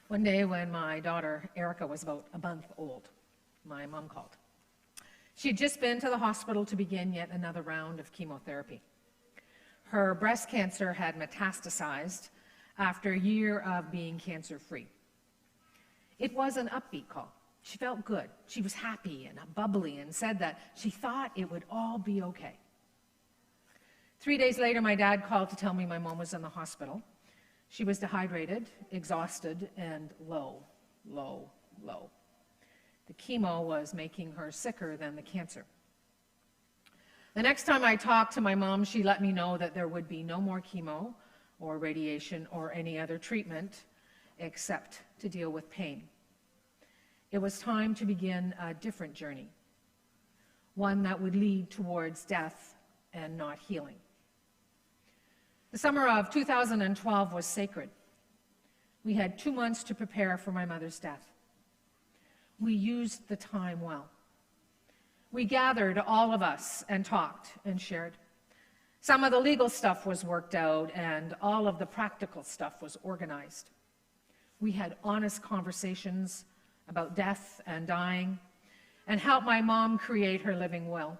One day when my daughter, Erica, was about a month old, my mom called. She had just been to the hospital to begin yet another round of chemotherapy. Her breast cancer had metastasized after a year of being cancer-free. It was an upbeat call. She felt good. She was happy and bubbly and said that she thought it would all be okay. 3 days later, my dad called to tell me my mom was in the hospital. She was dehydrated, exhausted, and low. The chemo was making her sicker than the cancer. The next time I talked to my mom, she let me know that there would be no more chemo or radiation or any other treatment except to deal with pain. It was time to begin a different journey, one that would lead towards death and not healing. The summer of 2012 was sacred. We had 2 months to prepare for my mother's death. We used the time well. We gathered, all of us, and talked and shared. Some of the legal stuff was worked out, and all of the practical stuff was organized. We had honest conversations about death and dying, and helped my mom create her living will.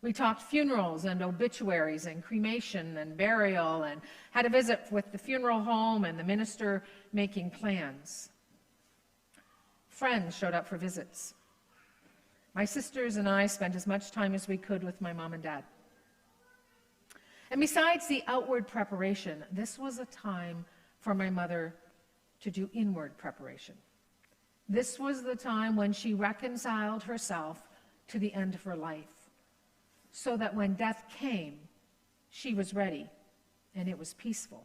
We talked funerals and obituaries and cremation and burial, and had a visit with the funeral home and the minister making plans. Friends showed up for visits. My sisters and I spent as much time as we could with my mom and dad. And besides the outward preparation, this was a time for my mother to do inward preparation. This was the time when she reconciled herself to the end of her life, so that when death came, she was ready and it was peaceful.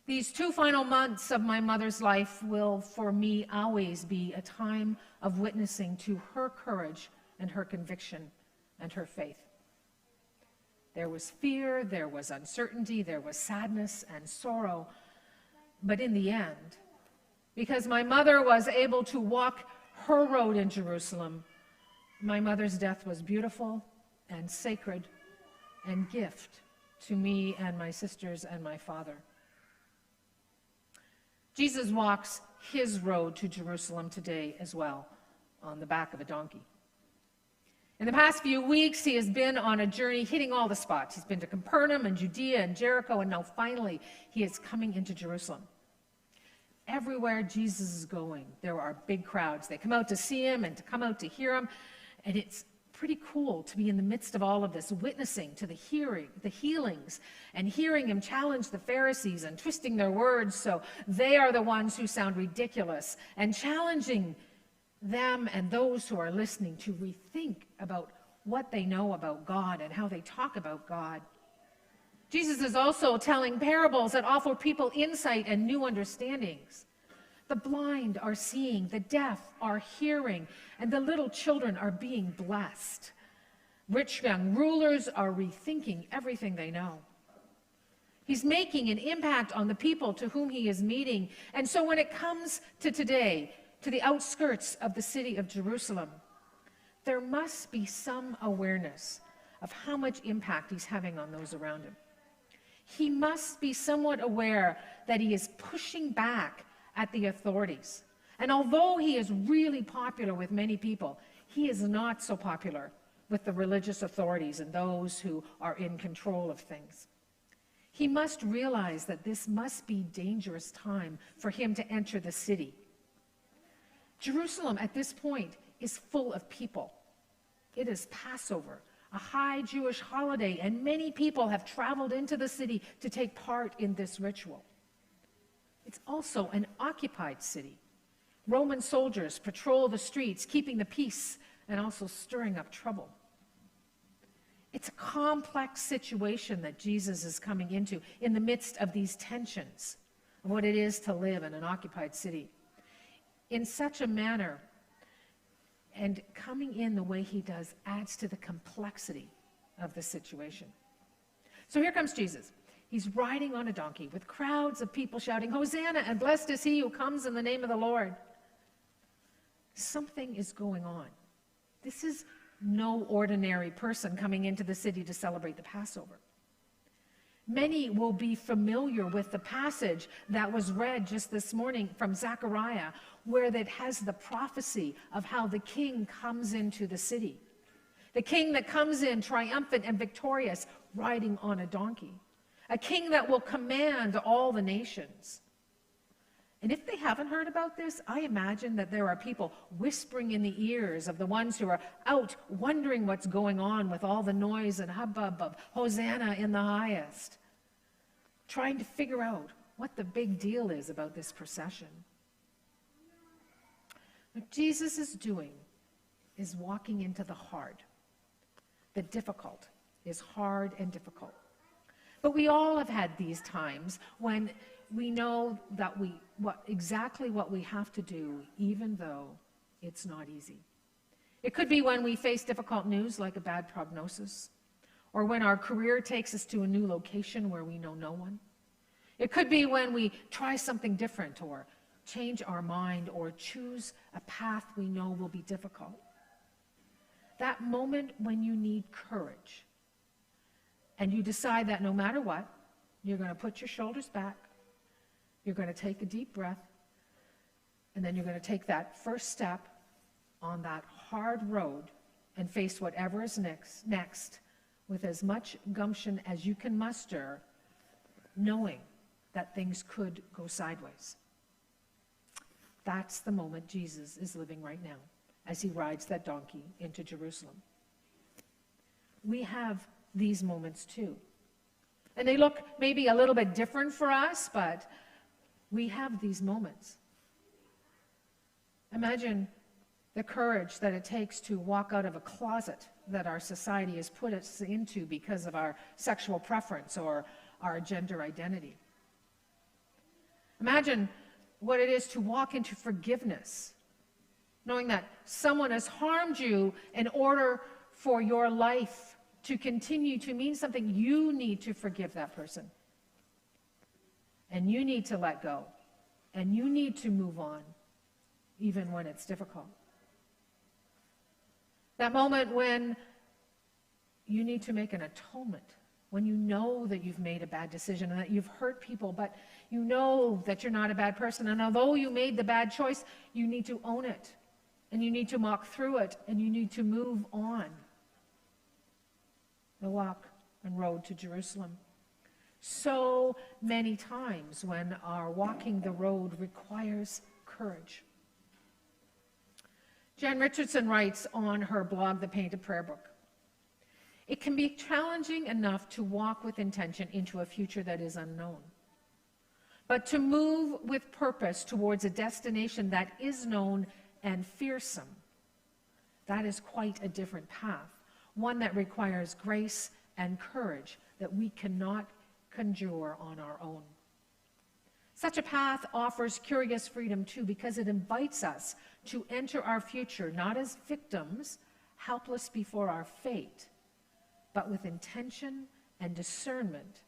These 2 final months of my mother's life will, for me, always be a time of witnessing to her courage and her conviction and her faith. There was fear, there was uncertainty, there was sadness and sorrow, but in the end, because my mother was able to walk her road in Jerusalem, my mother's death was beautiful and sacred and gift to me and my sisters and my father. Jesus walks his road to Jerusalem today as well, on the back of a donkey. In the past few weeks, he has been on a journey hitting all the spots. He's been to Capernaum and Judea and Jericho, and now finally he is coming into Jerusalem. Everywhere Jesus is going, there are big crowds. They come out to see him and to come out to hear him, and it's pretty cool to be in the midst of all of this, witnessing to the healings, and hearing him challenge the Pharisees and twisting their words so they are the ones who sound ridiculous, and challenging them and those who are listening to rethink about what they know about God and how they talk about God. Jesus is also telling parables that offer people insight and new understandings. The blind are seeing, the deaf are hearing, and the little children are being blessed. Rich young rulers are rethinking everything they know. He's making an impact on the people to whom he is meeting. And so when it comes to today, to the outskirts of the city of Jerusalem, there must be some awareness of how much impact he's having on those around him. He must be somewhat aware that he is pushing back at the authorities. And although he is really popular with many people, he is not so popular with the religious authorities and those who are in control of things. He must realize that this must be a dangerous time for him to enter the city. Jerusalem at this point is full of people. It is Passover, a high Jewish holiday, and many people have traveled into the city to take part in this ritual. It's also an occupied city. Roman soldiers patrol the streets, keeping the peace and also stirring up trouble. It's a complex situation that Jesus is coming into in the midst of these tensions of what it is to live in an occupied city. In such a manner, and coming in the way he does adds to the complexity of the situation. So here comes Jesus. He's riding on a donkey with crowds of people shouting, "Hosanna, and blessed is he who comes in the name of the Lord." Something is going on. This is no ordinary person coming into the city to celebrate the Passover. Many will be familiar with the passage that was read just this morning from Zechariah, where it has the prophecy of how the king comes into the city. The king that comes in triumphant and victorious, riding on a donkey. A king that will command all the nations. And if they haven't heard about this, I imagine that there are people whispering in the ears of the ones who are out wondering what's going on with all the noise and hubbub of Hosanna in the highest, trying to figure out what the big deal is about this procession. What Jesus is doing is walking into the hard. The difficult is hard and difficult. But we all have had these times when we know that exactly what we have to do, even though it's not easy. It could be when we face difficult news like a bad prognosis, or when our career takes us to a new location where we know no one. It could be when we try something different, or change our mind, or choose a path we know will be difficult. That moment when you need courage, and you decide that no matter what, you're going to put your shoulders back, you're going to take a deep breath, and then you're going to take that first step on that hard road and face whatever is next with as much gumption as you can muster, knowing that things could go sideways. That's the moment Jesus is living right now as he rides that donkey into Jerusalem. We have these moments too. And they look maybe a little bit different for us, but we have these moments. Imagine the courage that it takes to walk out of a closet that our society has put us into because of our sexual preference or our gender identity. Imagine what it is to walk into forgiveness, knowing that someone has harmed you. In order for your life to continue to mean something, you need to forgive that person. And you need to let go. And you need to move on, even when it's difficult. That moment when you need to make an atonement, when you know that you've made a bad decision and that you've hurt people, but you know that you're not a bad person. And although you made the bad choice, you need to own it. And you need to walk through it. And you need to move on. The walk and road to Jerusalem. So many times when our walking the road requires courage. Jan Richardson writes on her blog, The Painted Prayer Book, "It can be challenging enough to walk with intention into a future that is unknown. But to move with purpose towards a destination that is known and fearsome, that is quite a different path, one that requires grace and courage that we cannot conjure on our own. Such a path offers curious freedom too, because it invites us to enter our future not as victims, helpless before our fate, but with intention and discernment,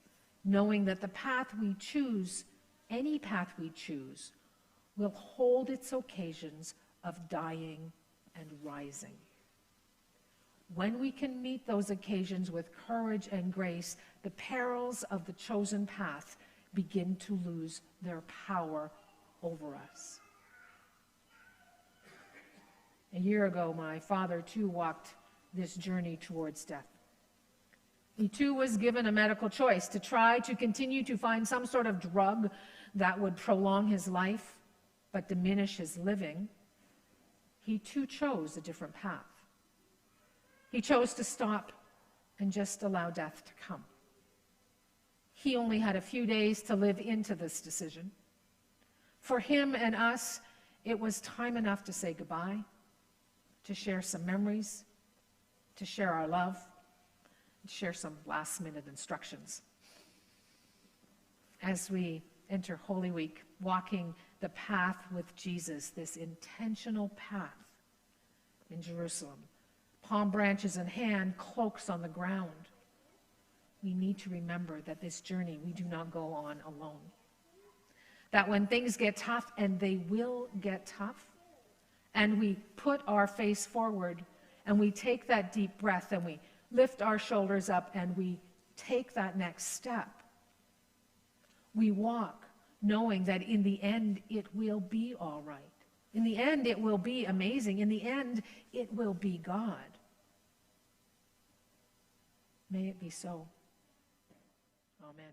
knowing that the path we choose, any path we choose, will hold its occasions of dying and rising. When we can meet those occasions with courage and grace, the perils of the chosen path begin to lose their power over us." A year ago, my father too walked this journey towards death. He too was given a medical choice to try to continue to find some sort of drug that would prolong his life but diminish his living. He too chose a different path. He chose to stop and just allow death to come. He only had a few days to live into this decision. For him and us, it was time enough to say goodbye, to share some memories, to share our love, and share some last-minute instructions. As we enter Holy Week, walking the path with Jesus, this intentional path in Jerusalem, palm branches in hand, cloaks on the ground, we need to remember that this journey we do not go on alone. That when things get tough, and they will get tough, and we put our face forward, and we take that deep breath, and we lift our shoulders up, and we take that next step, we walk knowing that in the end it will be all right. In the end it will be amazing. In the end it will be God. May it be so. Amen.